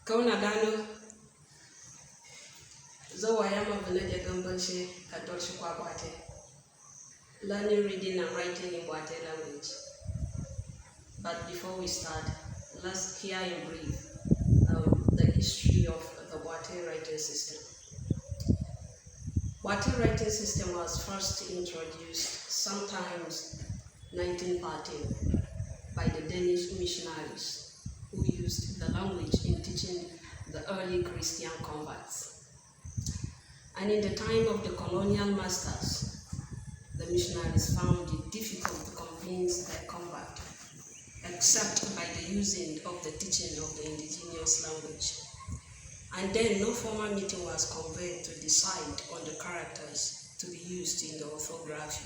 kauna gano zawaya mabana gambalshe kadolshi kwa Bwaatye. Learning reading and writing in Bwaatye language. But before we start, let's hear in brief the history of the Bwaatye writing system. Bwaatye writing system was first introduced sometimes 1913 by the Danish missionaries who used the language in teaching the early Christian converts. And in the time of the colonial masters, the missionaries found it difficult to convince their convert, except by the using of the teaching of the indigenous language. And then no formal meeting was convened to decide on the characters to be used in the orthography,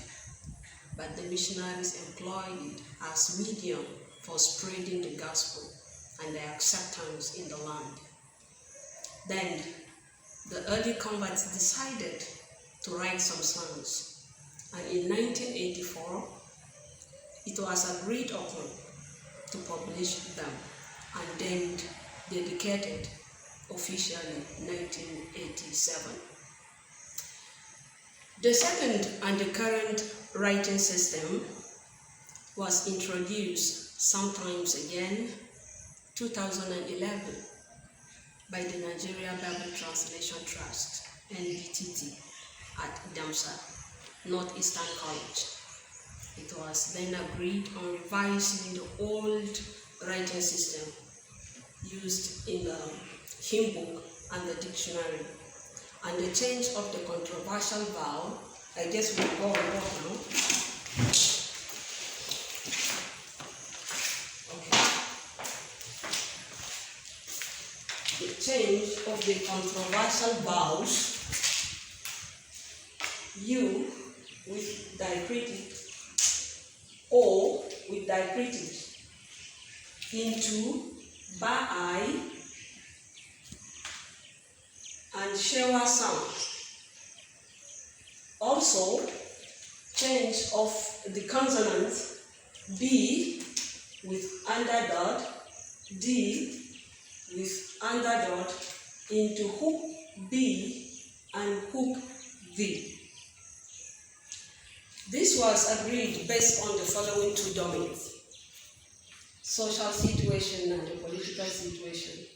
but the missionaries employed it as medium for spreading the gospel and their acceptance in the land. Then the early converts decided to write some songs, and in 1984 it was agreed upon to publish them and then dedicated officially 1987. The second and the current writing system was introduced sometimes again 2011 by the Nigeria Bible Translation Trust, NBTT, at Damsa, Northeastern College. It was then agreed on revising the old writing system used in the hymn book and the dictionary, and the change of the controversial vowel. I guess we'll go on now. Okay. The change of the controversial vowels, U with diacritic, O with diacritic, into Bwaatye and Shewa sound. Also, change of the consonants B with underdot, D with underdot into hook B and hook V. This was agreed based on the following two domains: social situation and the political situation.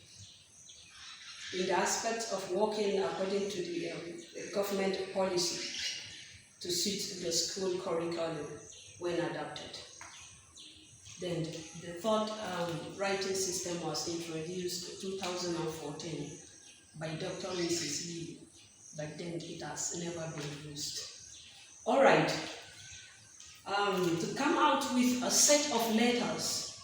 In the aspect of working according to the government policy to suit the school curriculum when adopted. Then the third writing system was introduced in 2014 by Dr. Mrs. Lee, but then it has never been used. All right, to come out with a set of letters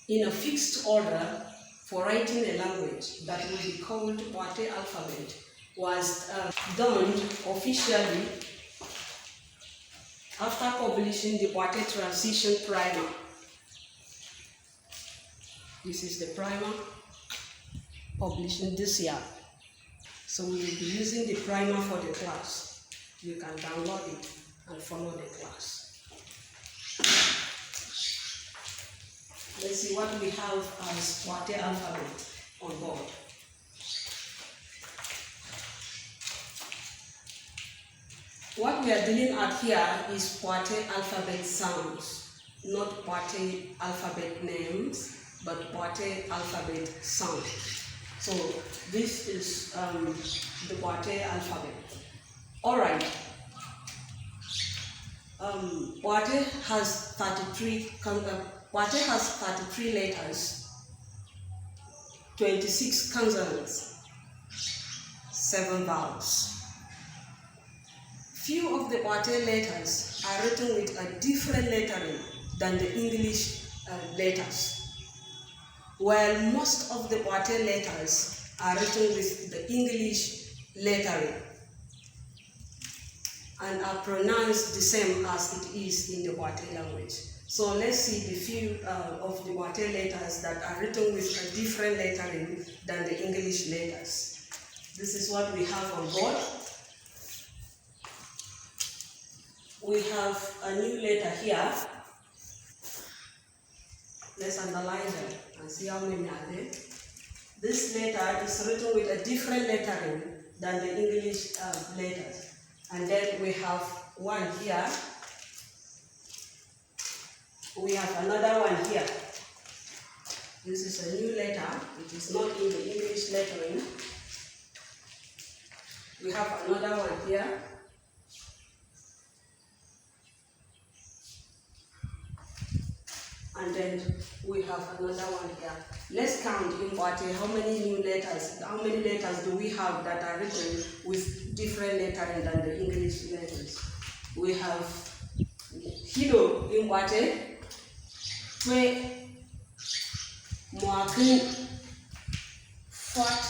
in a fixed order for writing a language that will be called Bwaatye alphabet was done officially after publishing the Bwaatye Transition Primer. This is the primer published this year. So we will be using the primer for the class. You can download it and follow the class. Let's see what we have as Bwaatye alphabet on board. What we are dealing at here is Bwaatye alphabet sounds, not Bwaatye alphabet names, but Bwaatye alphabet sound. So this is the Bwaatye alphabet. All right. Bwaatye has 33 letters, 26 consonants, 7 vowels. Few of the Bwaatye letters are written with a different lettering than the English letters, while most of the Bwaatye letters are written with the English lettering and are pronounced the same as it is in the Bwaatye language. So let's see the few of the Bwaatye letters that are written with a different lettering than the English letters. This is what we have on board. We have a new letter here. Let's underline them and see how many are there. This letter is written with a different lettering than the English letters. And then we have one here. We have another one here. This is a new letter. It is not in the English lettering. We have another one here. And then we have another one here. Let's count in Bwaatye how many letters do we have that are written with different lettering than the English letters. We have Hilo in Bwaatye, Twe, Mwakin, Fat,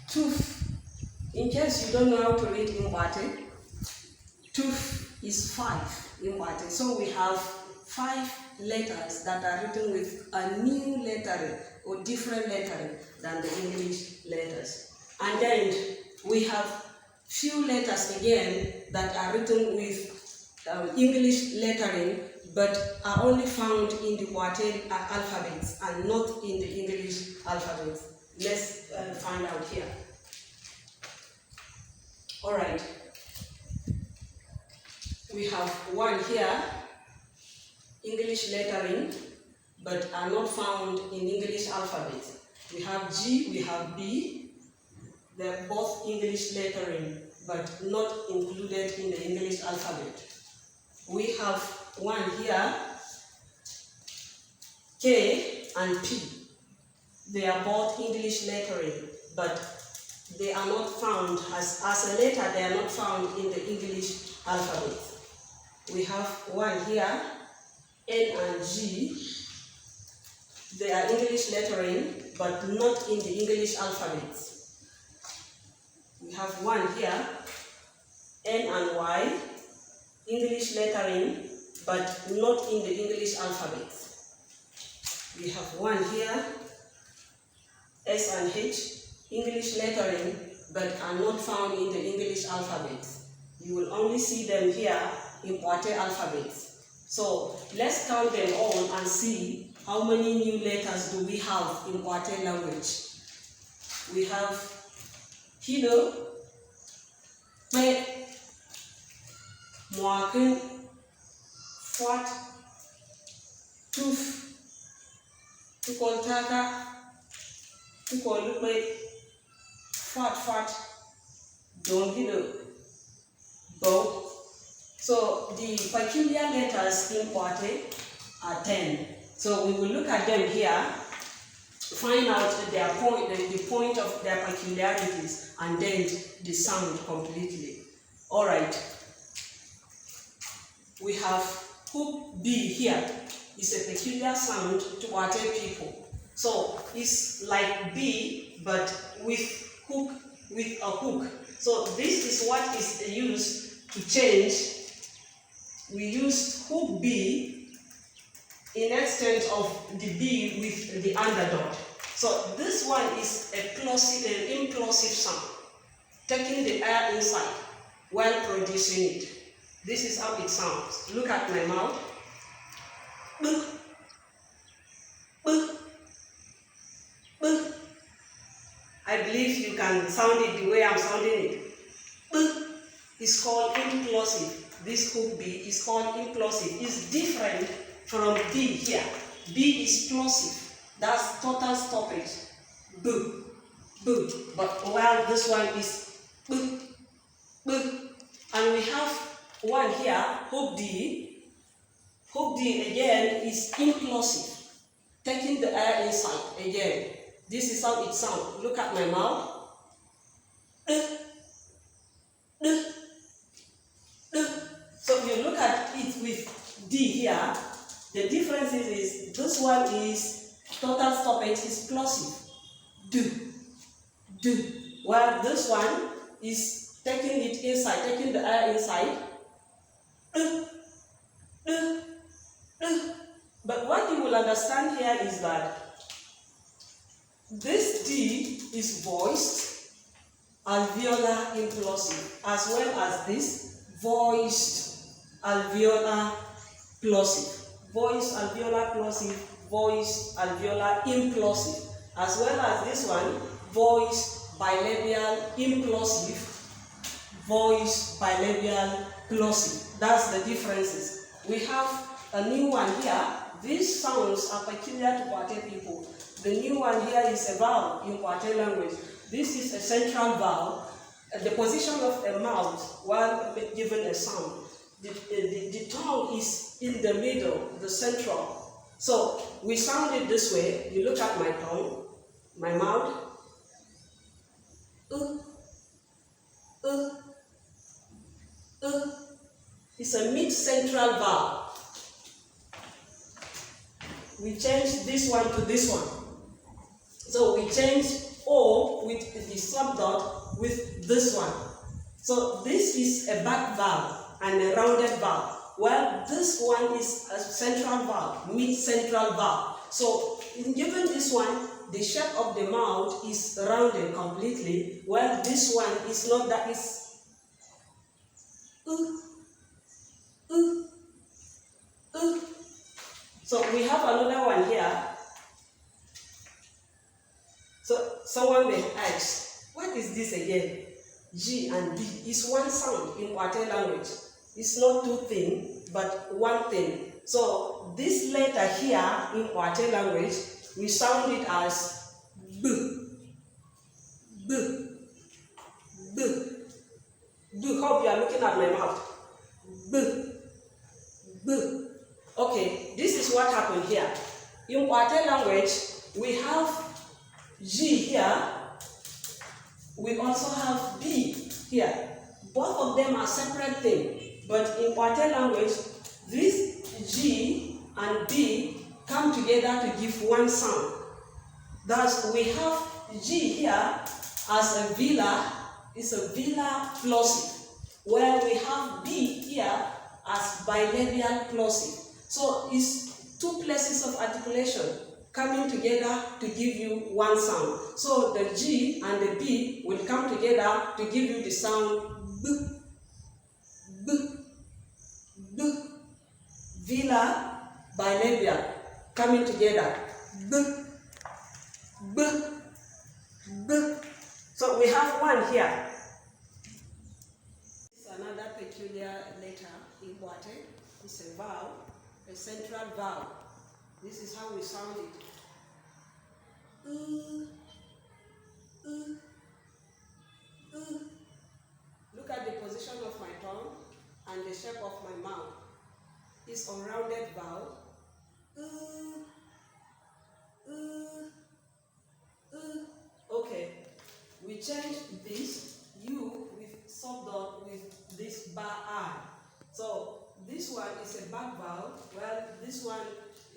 Tooth. In case you don't know how to read in Bwaatye, Tooth is 5 in Bwaatye. So we have 5 letters that are written with a new lettering or different lettering than the English letters. And then we have few letters again that are written with English lettering but are only found in the Bwaatye alphabets and not in the English alphabets. Let's find out here. All right. We have one here, English lettering, but are not found in English alphabet. We have G, we have B. They're both English lettering, but not included in the English alphabet. We have one here, K and P. They are both English lettering, but they are not found as a letter. They are not found in the English alphabet. We have one here, N and G. They are English lettering, but not in the English alphabet. We have one here, N and Y, English lettering, but not in the English alphabet. We have one here, S and H, English lettering, but are not found in the English alphabet. You will only see them here in Bwaatye alphabets. So let's count them all and see how many new letters do we have in Bwaatye language. We have Hilo, Twe, Mwakin, Fat, Tooth, Tukoltaka, Tukolukwe, Fat, Dongino, Bo. So the peculiar letters in Bwaatye are 10. So we will look at them here, find out their point, the point of their peculiarities, and then the sound completely. All right. We have hook B here. It's a peculiar sound to Bwaatye people. So it's like B, but with a hook. So this is what is used to change. We use hook B in extent of the B with the underdot. So this one is an implosive sound, taking the air inside while producing it. This is how it sounds. Look at my mouth. I believe you can sound it the way I'm sounding it. It's called implosive. This hook B is called implosive. It's different from B here. B is plosive. That's total stoppage. Boo, boo. But while this one is boo, boo. And we have one here, hook D. Hook D again is implosive, taking the air inside again. This is how it sounds. Look at my mouth. So if you look at it with D here, the difference is this one is total stoppage is plosive. Do, do. While this one is taking it inside, taking the air inside. But what you will understand here is that this D is voiced, alveolar implosive, as well as this voiced alveolar plosive. voice alveolar plosive, voice alveolar implosive, as well as this one, voice bilabial implosive, voice bilabial plosive. That's the differences. We have a new one here. These sounds are peculiar to Bwaatye people. The new one here is a vowel in Bwaatye language. This is a central vowel. The position of a mouth while given a sound. The tongue is in the middle, the central. So we sound it this way. You look at my tongue, my mouth. It's a mid-central vowel. We change this one to this one. So we change O with the subdot with this one. So this is a back vowel and a rounded vowel. Well, this one is a central vowel, mid-central vowel. So given this one, the shape of the mouth is rounded completely, while this one is not, that is So we have another one here. So someone may ask, what is this again? G and B is one sound in Bwaatye language. It's not two things, but one thing. So this letter here in Bwaatye language, we sound it as B. B. B. B. Hope you are looking at my mouth. B. B. Okay, this is what happened here. In Bwaatye language, we have G here. We also have B here. Both of them are separate things, but in Bwaatye language, this G and B come together to give one sound. Thus, we have G here as a velar, it's a velar plosive, where we have B here as bilabial plosive. So it's two places of articulation coming together to give you one sound. So the G and the B will come together to give you the sound B, B, B. Velar, bilabial, coming together. B, B, B. So we have one here. It's another peculiar letter in Bwaatye. It's a vowel, a central vowel. This is how we sound it. Look at the position of my tongue and the shape of my mouth. It's a rounded vowel. Okay, we change this U with subdot with this bar I. So this one is a back vowel, while this one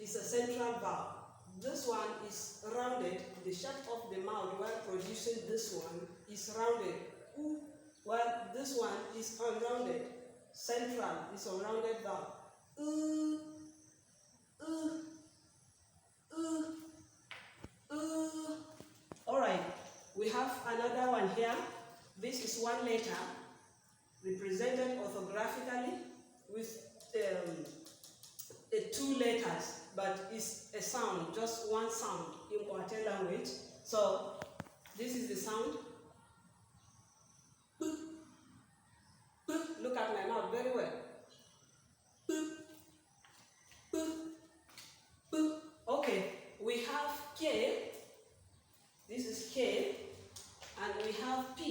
is a central vowel. This one is rounded. The shape of the mouth while producing this one is rounded. While this one is unrounded. Central is a rounded vowel. Alright, we have another one here. This is one letter represented orthographically with two letters, but it's a sound, just one sound in Bwaatye language. So this is the sound. Look at my mouth very well. Okay, we have K. This is K, and we have P.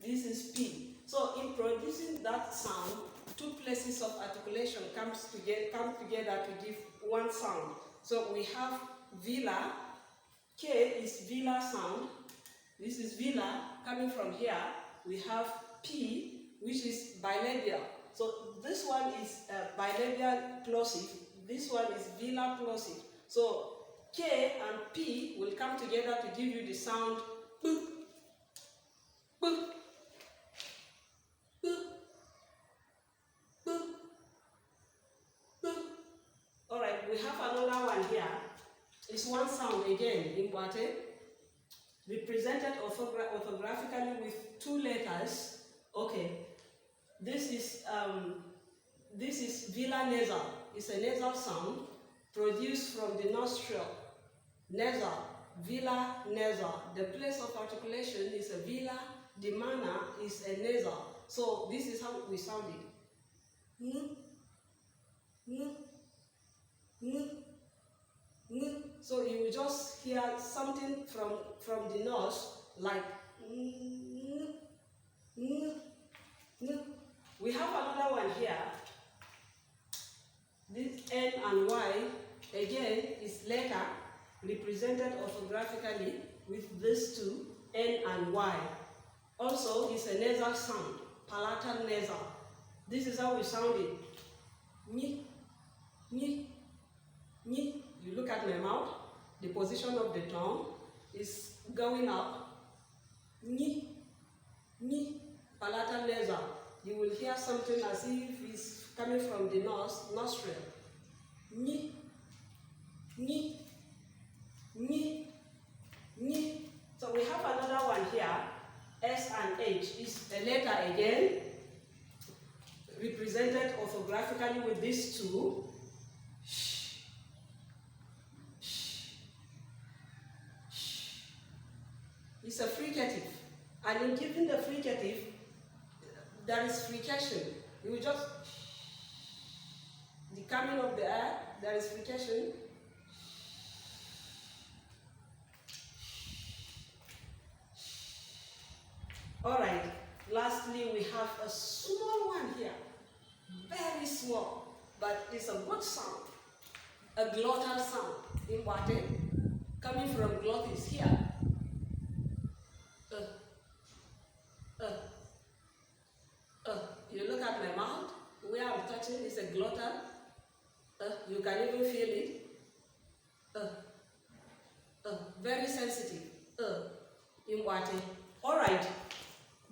This is P. So in producing that sound, two places of articulation come together to give one sound. So we have velar. K is velar sound. This is velar coming from here. We have P, which is bilabial. So this one is bilabial plosive. This one is velar plosive. So K and P will come together to give you the sound B. B. Alright, we have another one here. It's one sound again in Bwaatye, represented orthographically with two letters. Okay, this is velar nasal. It's a nasal sound. produced from the nostril, nasal, velar, nasal. The place of articulation is a velar, the manner is a nasal. So this is how we sound it. Ng, ng, ng, ng. So you will just hear something from the nose like ng, ng, ng. We have another one here. This N and Y again is letter represented orthographically with these two, N and Y. Also, it's a nasal sound, palatal nasal. This is how we sound it. Ni, ni, ni. You look at my mouth, the position of the tongue is going up. Ni, ni, palatal nasal. You will hear something as if it's coming from the nostril. Ni, ni, ni, ni. So we have another one here. S and H is a letter again, represented orthographically with these two. Sh, sh, sh. It's a fricative, and in giving the fricative, there is frication. You will just the coming of the air, there is frication. All right, lastly, we have a small one here, very small, but it's a good sound, a glottal sound in Bwaatye, coming from glottis here. You look at my mouth, where I'm touching is a glottal. You can even feel it. Very sensitive. In Bwaatye. All right.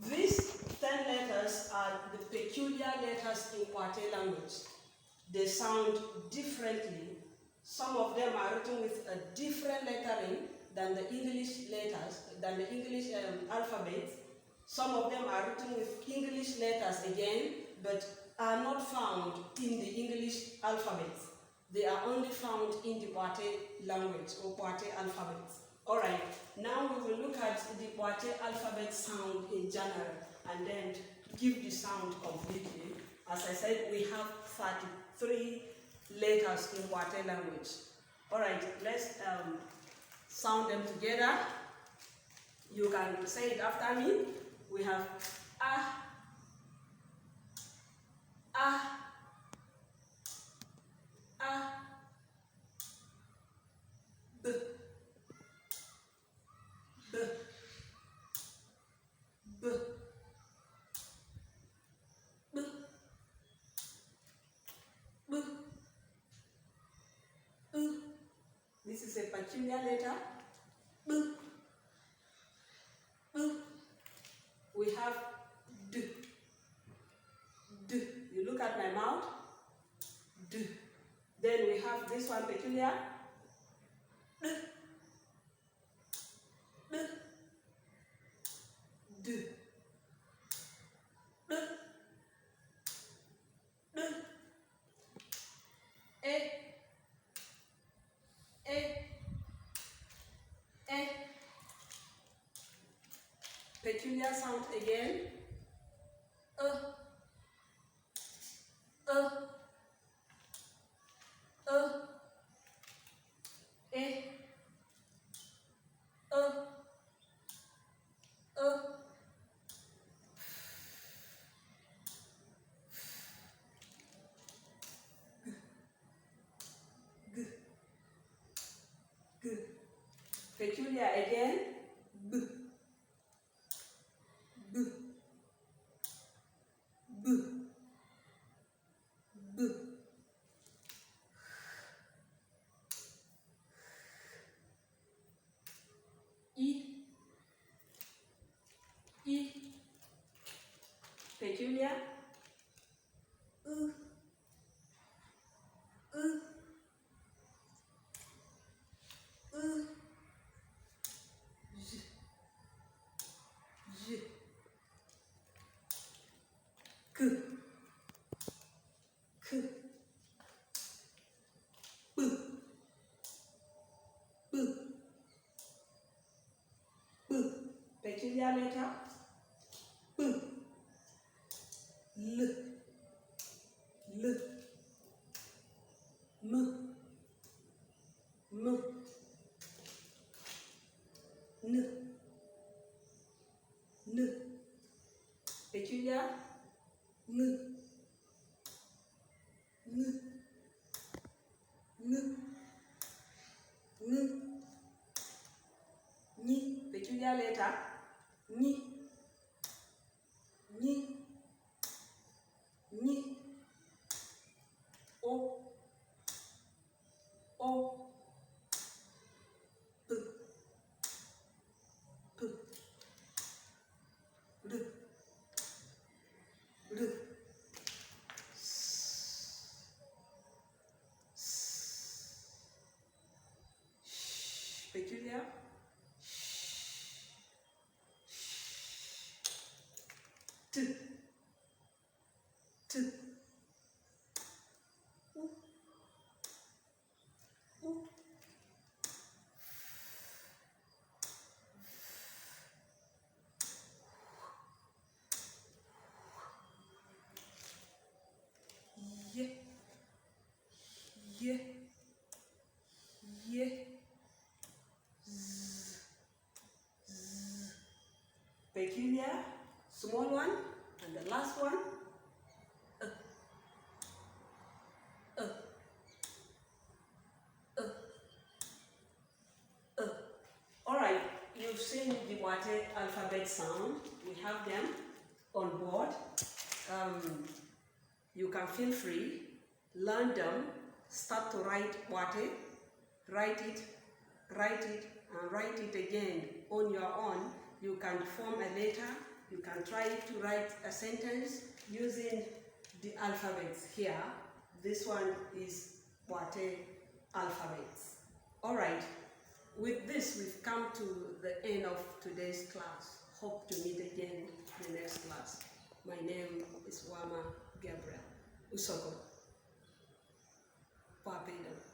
These 10 letters are the peculiar letters in Bwaatye language. They sound differently. Some of them are written with a different lettering than the English letters, than the English alphabet. Some of them are written with English letters again, but are not found in the English alphabet. They are only found in the Bwaatye language or Bwaatye alphabet. Alright, now we will look at the Bwaatye alphabet sound in general and then give the sound completely. As I said, we have 33 letters in Bwaatye language. Alright, let's sound them together. You can say it after me. We have ah, ah, ah, b, b, b, b, b, b. This is a peculiar letter. B, b. We have d, d. You look at my mouth, d. Then we have this one peculiar, d, d, d, d, d, e, e. Peculiar sound again, e, g, g. Peculiar again, b, b, b, b. E, peculiar, j, j, k, k, p, peculiar letter P, L, L, M, M, N, N, peculiar N, N, N, N, Ni, peculiar letter Ni, Ni, Ni, O, O, P, P, R, R, S, Sh, peculiar T, T, U, U, Y, Y, Y, Z, Z, peculiar, small one, and the last one, uh, uh, uh. Alright, you've seen the Bwaatye alphabet sound. We have them on board. You can feel free, learn them, start to write Bwaatye, write it, and write it again on your own. You can form a letter, you can try to write a sentence using the alphabets here. This one is Bwaatye alphabets. Alright, with this we've come to the end of today's class. Hope to meet again in the next class. My name is Wama Gabriel Usoko Papeda.